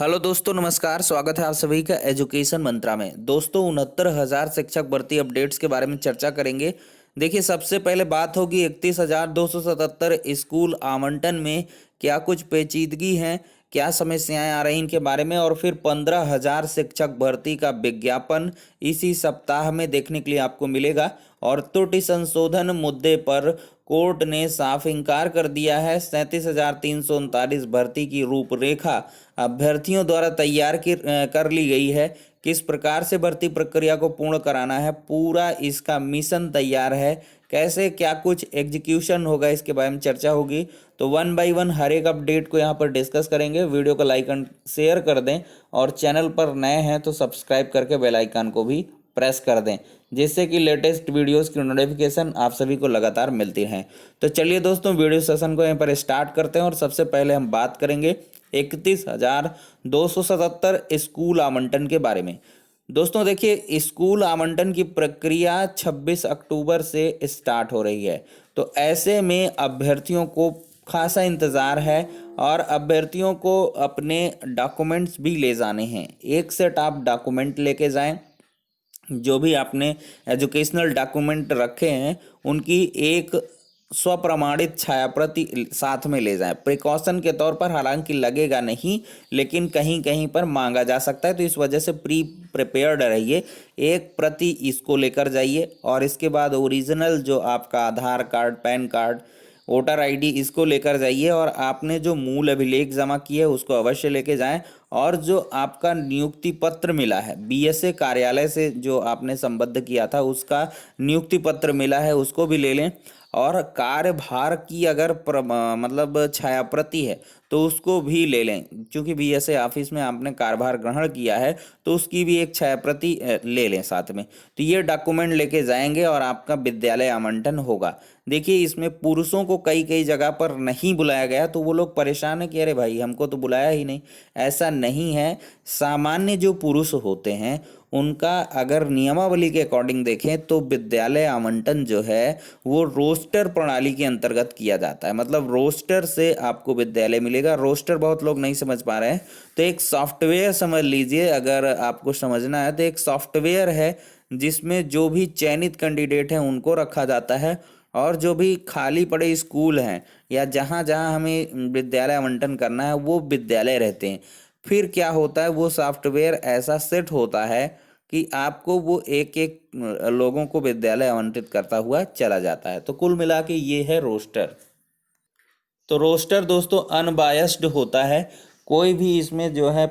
Hello दोस्तों, नमस्कार। स्वागत है आप सभी का एजुकेशन मंत्रा में। दोस्तों, 69,000 शिक्षक भर्ती अपडेट्स के बारे में चर्चा करेंगे। देखिए, सबसे पहले बात होगी 31,277 स्कूल आवंटन में क्या कुछ पेचीदगी हैं, क्या समस्याएं आ रही इनके बारे में, और फिर 15,000 शिक्षक भर्ती का विज्ञापन इसी सप्ताह में देखने के लिए आपको मिलेगा। और त्रुटि संशोधन मुद्दे पर कोर्ट ने साफ इंकार कर दिया है। 37,339 भर्ती की रूपरेखा अभ्यर्थियों द्वारा तैयार कर ली गई है। किस प्रकार से भर्ती प्रक्रिया को पूर्ण कराना है, पूरा इसका मिशन तैयार है। कैसे क्या कुछ एग्जीक्यूशन होगा, इसके बारे में चर्चा होगी। तो वन बाय वन हर एक अपडेट को यहाँ पर डिस्कस करेंगे। वीडियो को लाइक एंड शेयर कर दें, और चैनल पर नए हैं तो सब्सक्राइब करके बेल आइकन को भी प्रेस कर दें, जिससे कि लेटेस्ट वीडियोस की नोटिफिकेशन आप सभी को लगातार मिलती रहें। तो चलिए दोस्तों, वीडियो सेशन को यहाँ पर स्टार्ट करते हैं। और सबसे पहले हम बात करेंगे 31,277 स्कूल आवंटन के बारे में। दोस्तों देखिए, स्कूल आवंटन की प्रक्रिया 26 अक्टूबर से स्टार्ट हो रही है। तो ऐसे में अभ्यर्थियों को खासा इंतज़ार है, और अभ्यर्थियों को अपने डॉक्यूमेंट्स भी ले जाने हैं। एक सेट आप डॉक्यूमेंट लेके जाएं। जो भी आपने एजुकेशनल डॉक्यूमेंट रखे हैं उनकी एक स्वप्रमाणित छाया प्रति साथ में ले जाएं। प्रिकॉशन के तौर पर, हालांकि लगेगा नहीं, लेकिन कहीं कहीं पर मांगा जा सकता है, तो इस वजह से प्रिपेयर्ड रहिए। एक प्रति इसको लेकर जाइए, और इसके बाद ओरिजिनल जो आपका Aadhaar card, PAN card, voter ID, इसको लेकर जाइए। और आपने जो मूल अभिलेख जमा किए उसको अवश्य लेके जाएं। और जो आपका नियुक्ति पत्र मिला है बीएसए कार्यालय से, जो आपने संबद्ध किया था, उसका नियुक्ति पत्र मिला है, उसको भी ले लें। और कार्यभार की अगर मतलब छायाप्रति है तो उसको भी ले लें, क्योंकि बीएसए ऑफिस में आपने कार्यभार ग्रहण किया है, तो उसकी भी एक छायाप्रति ले लें साथ में। तो ये डॉक्यूमेंट लेके जाएंगे और आपका विद्यालय आवंटन होगा। देखिए, इसमें पुरुषों को कई कई जगह पर नहीं बुलाया गया, तो वो लोग परेशान है कि अरे भाई, हमको तो बुलाया ही नहीं। ऐसा नहीं है। सामान्य जो पुरुष होते हैं उनका अगर नियमावली के अकॉर्डिंग देखें तो विद्यालय आवंटन जो है वो रोस्टर प्रणाली के अंतर्गत किया जाता है। मतलब रोस्टर से आपको विद्यालय मिलेगा। रोस्टर बहुत लोग नहीं समझ पा रहे हैं, तो एक सॉफ्टवेयर समझ लीजिए। अगर आपको समझना है तो एक सॉफ्टवेयर है जिसमें जो भी चयनित कैंडिडेट हैं उनको रखा जाता है, और जो भी खाली पड़े स्कूल हैं या जहाँ जहाँ हमें विद्यालय आवंटन करना है वो विद्यालय रहते हैं। फिर क्या होता है, वो सॉफ्टवेयर ऐसा सेट होता है कि आपको वो एक एक लोगों को विद्यालय आवंटित करता हुआ चला जाता है। तो कुल मिला के ये है रोस्टर। तो रोस्टर दोस्तों अनबायस्ड होता है। कोई भी इसमें जो है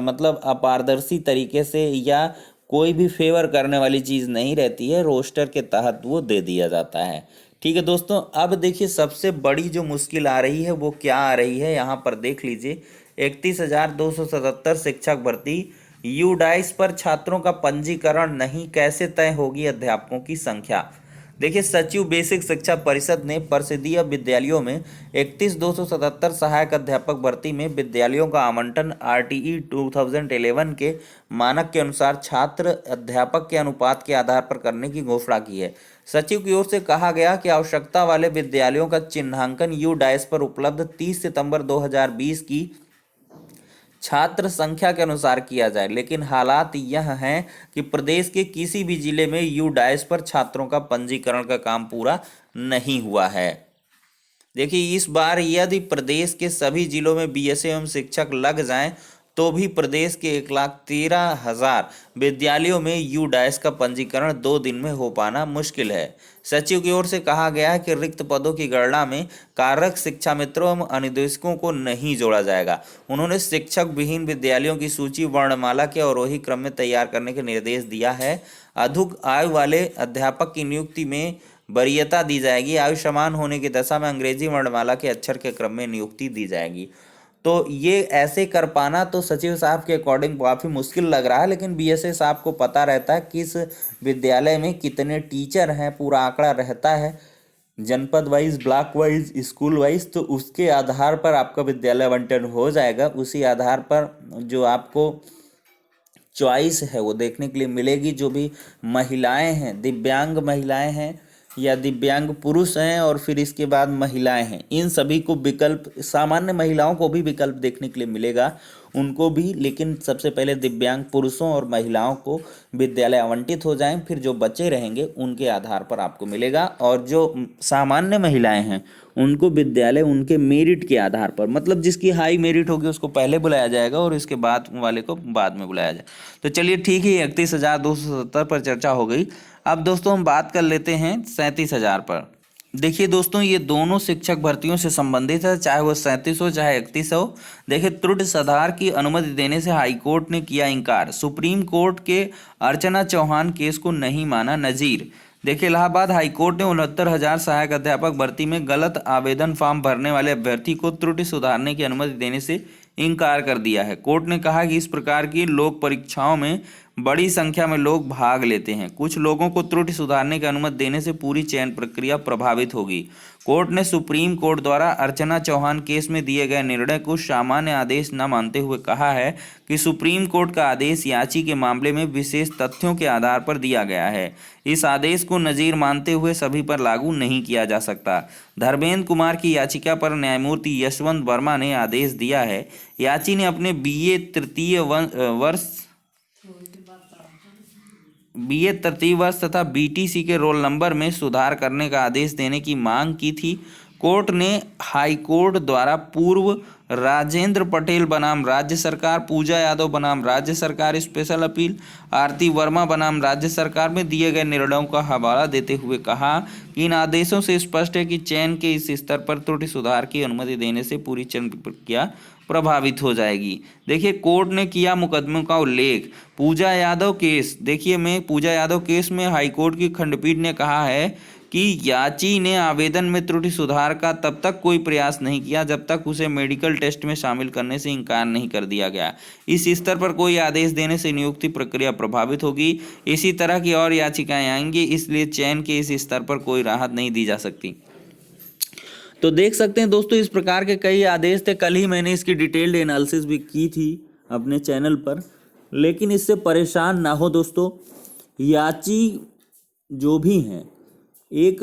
मतलब अपारदर्शी तरीके से या कोई भी फेवर करने वाली चीज़ नहीं रहती है। रोस्टर के तहत वो दे दिया जाता है। ठीक है दोस्तों, अब देखिए सबसे बड़ी जो मुश्किल आ रही है वो क्या आ रही है, यहाँ पर देख लीजिए। 31,277 शिक्षक भर्ती, यूडाइस पर छात्रों का पंजीकरण नहीं, कैसे तय होगी अध्यापकों की संख्या। देखिए, सचिव बेसिक शिक्षा परिषद ने परिषदीय विद्यालयों में 31,277 सहायक अध्यापक भर्ती में विद्यालयों का आवंटन आरटीई 2011 के मानक के अनुसार छात्र अध्यापक के अनुपात के आधार पर करने की घोषणा की है। सचिव की ओर से कहा गया कि आवश्यकता वाले विद्यालयों का चिन्हांकन यू डाइस पर उपलब्ध 30 सितंबर 2020 की छात्र संख्या के अनुसार किया जाए, लेकिन हालात यह हैं कि प्रदेश के किसी भी जिले में यू डाइस पर छात्रों का पंजीकरण का काम पूरा नहीं हुआ है। देखिए, इस बार यदि प्रदेश के सभी जिलों में बीएसए एवं शिक्षक लग जाएं तो भी प्रदेश के 1,13,000 विद्यालयों में यू डाइस का पंजीकरण 2 दिन में हो पाना मुश्किल है। सचिव की ओर से कहा गया है कि रिक्त पदों की गणना में कार्यरत शिक्षा मित्रों एवं अनुदेशकों को नहीं जोड़ा जाएगा। उन्होंने शिक्षक विहीन विद्यालयों की सूची वर्णमाला के अवरोही क्रम में तैयार करने के निर्देश दिया है। अधिक आयु वाले अध्यापक की नियुक्ति में वरीयता दी जाएगी। आयु समान होने की दशा में अंग्रेजी वर्णमाला के अक्षर के क्रम में नियुक्ति दी जाएगी। तो ये ऐसे कर पाना तो सचिव साहब के अकॉर्डिंग काफ़ी मुश्किल लग रहा है, लेकिन बीएसए साहब को पता रहता है किस विद्यालय में कितने टीचर हैं, पूरा आंकड़ा रहता है जनपद wise, block wise, school wise. तो उसके आधार पर आपका विद्यालय आवंटन हो जाएगा। उसी आधार पर जो आपको चॉइस है वो देखने के लिए मिलेगी। जो भी महिलाएं हैं, दिव्यांग महिलाएं हैं या दिव्यांग पुरुष हैं और फिर इसके बाद महिलाएं हैं, इन सभी को विकल्प, सामान्य महिलाओं को भी विकल्प देखने के लिए मिलेगा उनको भी, लेकिन सबसे पहले दिव्यांग पुरुषों और महिलाओं को विद्यालय आवंटित हो जाएं, फिर जो बच्चे रहेंगे उनके आधार पर आपको मिलेगा। और जो सामान्य महिलाएं हैं उनको विद्यालय उनके मेरिट के आधार पर, मतलब जिसकी हाई मेरिट होगी उसको पहले बुलाया जाएगा और इसके बाद वाले को बाद में बुलाया जाए। तो चलिए ठीक है, 31,270 पर चर्चा हो गई। अब दोस्तों हम बात कर लेते हैं 37,000 पर। देखिए दोस्तों, ये दोनों शिक्षक भर्तियों से संबंधित है, चाहे वो 37 हो चाहे 31 हो। देखिए, त्रुटि सुधार की अनुमति देने से हाईकोर्ट ने किया इनकार, सुप्रीम कोर्ट के अर्चना चौहान केस को नहीं माना नजीर। देखिए, इलाहाबाद हाईकोर्ट ने 69,000 सहायक अध्यापक भर्ती में गलत आवेदन फॉर्म भरने वाले अभ्यर्थी को त्रुटि सुधारने की अनुमति देने से इनकार कर दिया है। कोर्ट ने कहा कि इस प्रकार की लोक परीक्षाओं में बड़ी संख्या में लोग भाग लेते हैं, कुछ लोगों को त्रुटि सुधारने की अनुमति देने से पूरी चयन प्रक्रिया प्रभावित होगी। कोर्ट ने सुप्रीम कोर्ट द्वारा अर्चना चौहान केस में दिए गए निर्णय को सामान्य आदेश न मानते हुए कहा है कि सुप्रीम कोर्ट का आदेश याची के मामले में विशेष तथ्यों के आधार पर दिया गया है। इस आदेश को नजीर मानते हुए सभी पर लागू नहीं किया जा सकता। धर्मेंद्र कुमार की याचिका पर न्यायमूर्ति यशवंत वर्मा ने आदेश दिया है। याची ने अपने बीए तृतीय वर्ष तथा बीटीसी के रोल नंबर में सुधार करने का आदेश देने की मांग की थी। कोर्ट ने हाईकोर्ट द्वारा पूर्व राजेंद्र पटेल बनाम राज्य सरकार, पूजा यादव बनाम राज्य सरकार स्पेशल अपील, आरती वर्मा बनाम राज्य सरकार में दिए गए निर्णयों का हवाला देते हुए कहा कि इन आदेशों से स्पष्ट है कि चयन के इस स्तर पर त्रुटि सुधार की अनुमति देने से पूरी चयन प्रक्रिया प्रभावित हो जाएगी। देखिए, कोर्ट ने किया मुकदमों का उल्लेख। पूजा यादव केस, देखिए मैं पूजा यादव केस में हाईकोर्ट की खंडपीठ ने कहा है कि याची ने आवेदन में त्रुटि सुधार का तब तक कोई प्रयास नहीं किया जब तक उसे मेडिकल टेस्ट में शामिल करने से इनकार नहीं कर दिया गया। इस स्तर पर कोई आदेश देने से नियुक्ति प्रक्रिया प्रभावित होगी। इसी तरह की और याचिकाएं आएंगी, इसलिए चयन के इस स्तर पर कोई राहत नहीं दी जा सकती। तो देख सकते हैं दोस्तों, इस प्रकार के कई आदेश थे। कल ही मैंने इसकी डिटेल्ड एनालिसिस भी की थी अपने चैनल पर, लेकिन इससे परेशान ना हो दोस्तों। याची जो भी हैं, एक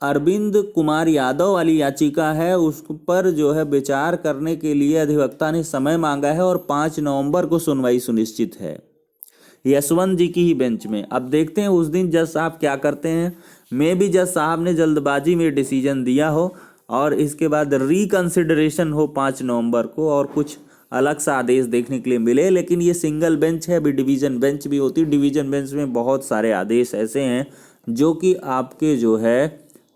अरविंद कुमार यादव वाली याचिका है, उस पर जो है विचार करने के लिए अधिवक्ता ने समय मांगा है और 5 नवंबर को सुनवाई सुनिश्चित है यशवंत जी की ही बेंच में। अब देखते हैं उस दिन जज साहब क्या करते हैं। मे भी जज साहब ने जल्दबाजी में डिसीजन दिया हो और इसके बाद रिकंसिडरेशन हो 5 नवंबर को और कुछ अलग सा आदेश देखने के लिए मिले। लेकिन ये सिंगल बेंच है, अभी डिवीजन बेंच भी होती है। डिवीजन बेंच में बहुत सारे आदेश ऐसे हैं जो कि आपके जो है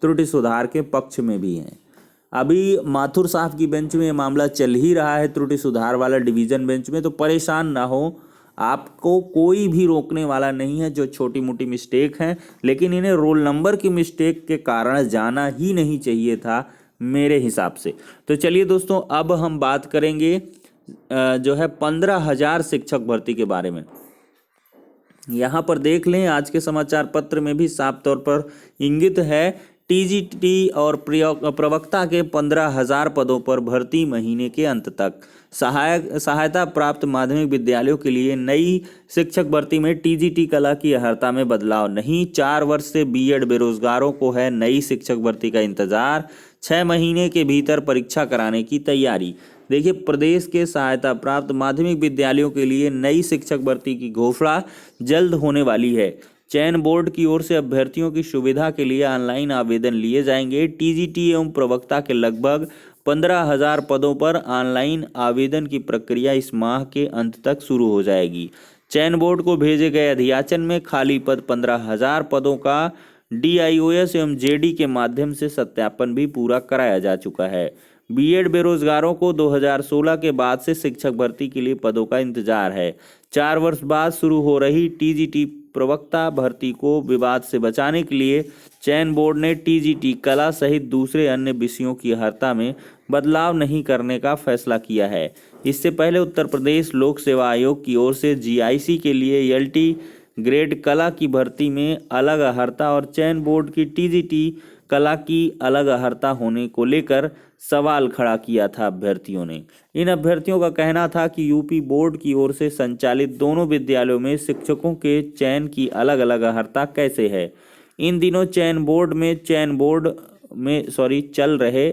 त्रुटि सुधार के पक्ष में भी हैं। अभी माथुर साहब की बेंच में ये मामला चल ही रहा है, त्रुटि सुधार वाला डिवीजन बेंच में। तो परेशान ना हो, आपको कोई भी रोकने वाला नहीं है। जो छोटी मोटी मिस्टेक हैं, लेकिन इन्हें रोल नंबर की मिस्टेक के कारण जाना ही नहीं चाहिए था मेरे हिसाब से। तो चलिए दोस्तों, अब हम बात करेंगे जो है 15,000 शिक्षक भर्ती के बारे में। यहाँ पर देख लें, आज के समाचार पत्र में भी साफ तौर पर इंगित है, टीजीटी और प्रवक्ता के 15,000 पदों पर भर्ती महीने के अंत तक। सहायता प्राप्त माध्यमिक विद्यालयों के लिए नई शिक्षक भर्ती में टीजीटी कला की अर्हता में बदलाव नहीं। 4 वर्ष से बीएड बेरोजगारों को है नई शिक्षक भर्ती का इंतजार। 6 महीने के भीतर परीक्षा कराने की तैयारी। देखिए, प्रदेश के सहायता प्राप्त माध्यमिक विद्यालयों के लिए नई शिक्षक भर्ती की घोषणा जल्द होने वाली है। चयन बोर्ड की ओर से अभ्यर्थियों की सुविधा के लिए ऑनलाइन आवेदन लिए जाएंगे। टीजीटी एवं प्रवक्ता के लगभग 15,000 पदों पर ऑनलाइन आवेदन की प्रक्रिया इस माह के अंत तक शुरू हो जाएगी। चयन बोर्ड को भेजे गए अधियाचन में खाली पद 15,000 पदों का DIOS एवं JD के माध्यम से सत्यापन भी पूरा कराया जा चुका है। बीएड बेरोजगारों को 2016 के बाद से शिक्षक भर्ती के लिए पदों का इंतजार है। 4 वर्ष बाद शुरू हो रही टीजीटी प्रवक्ता भर्ती को विवाद से बचाने के लिए चयन बोर्ड ने टीजीटी कला सहित दूसरे अन्य विषयों की अर्हता में बदलाव नहीं करने का फैसला किया है। इससे पहले उत्तर प्रदेश लोक सेवा आयोग की ओर से GIC के लिए LT ग्रेड कला की भर्ती में अलग अर्हता और चयन बोर्ड की टीजीटी कला की अलग अर्हता होने को लेकर सवाल खड़ा किया था अभ्यर्थियों ने। इन अभ्यर्थियों का कहना था कि यूपी बोर्ड की ओर से संचालित दोनों विद्यालयों में शिक्षकों के चयन की अलग अलग अर्हता कैसे है। इन दिनों चल रहे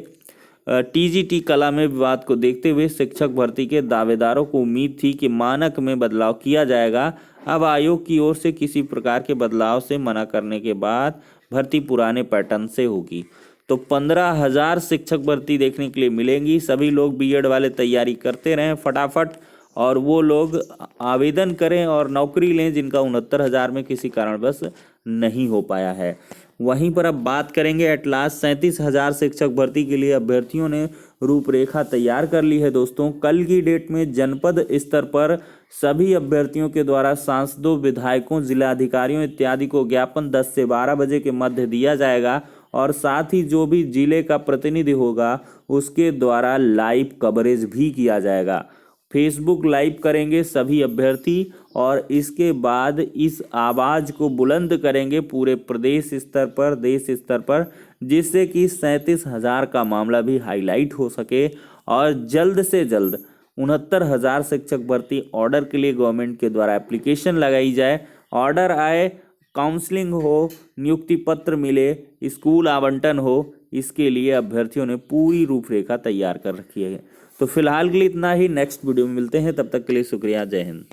टीजीटी कला में विवाद को देखते हुए शिक्षक भर्ती के दावेदारों को उम्मीद थी कि मानक में बदलाव किया जाएगा। अब आयोग की ओर से किसी प्रकार के बदलाव से मना करने के बाद भर्ती पुराने पैटर्न से होगी। तो 15,000 शिक्षक भर्ती देखने के लिए मिलेंगी। सभी लोग बीएड वाले तैयारी करते रहें फटाफट, और वो लोग आवेदन करें और नौकरी लें जिनका 69,000 में किसी कारणवश नहीं हो पाया है। वहीं पर अब बात करेंगे एट लास्ट 37,000 शिक्षक भर्ती के लिए अभ्यर्थियों ने रूपरेखा तैयार कर ली है। दोस्तों, कल की डेट में जनपद स्तर पर सभी अभ्यर्थियों के द्वारा सांसदों, विधायकों, जिलाधिकारियों इत्यादि को ज्ञापन 10 से 12 बजे के मध्य दिया जाएगा, और साथ ही जो भी जिले का प्रतिनिधि होगा उसके द्वारा लाइव कवरेज भी किया जाएगा। फेसबुक लाइव करेंगे सभी अभ्यर्थी, और इसके बाद इस आवाज़ को बुलंद करेंगे पूरे प्रदेश स्तर पर, देश स्तर पर, जिससे कि 37,000 का मामला भी हाईलाइट हो सके और जल्द से जल्द 69,000 शिक्षक भर्ती ऑर्डर के लिए गवर्नमेंट के द्वारा एप्लीकेशन लगाई जाए। ऑर्डर आए, काउंसलिंग हो, नियुक्ति पत्र मिले, स्कूल आवंटन हो, इसके लिए अभ्यर्थियों ने पूरी रूपरेखा तैयार कर रखी है। तो फिलहाल के लिए इतना ही। नेक्स्ट वीडियो में मिलते हैं, तब तक के लिए शुक्रिया। जय हिंद।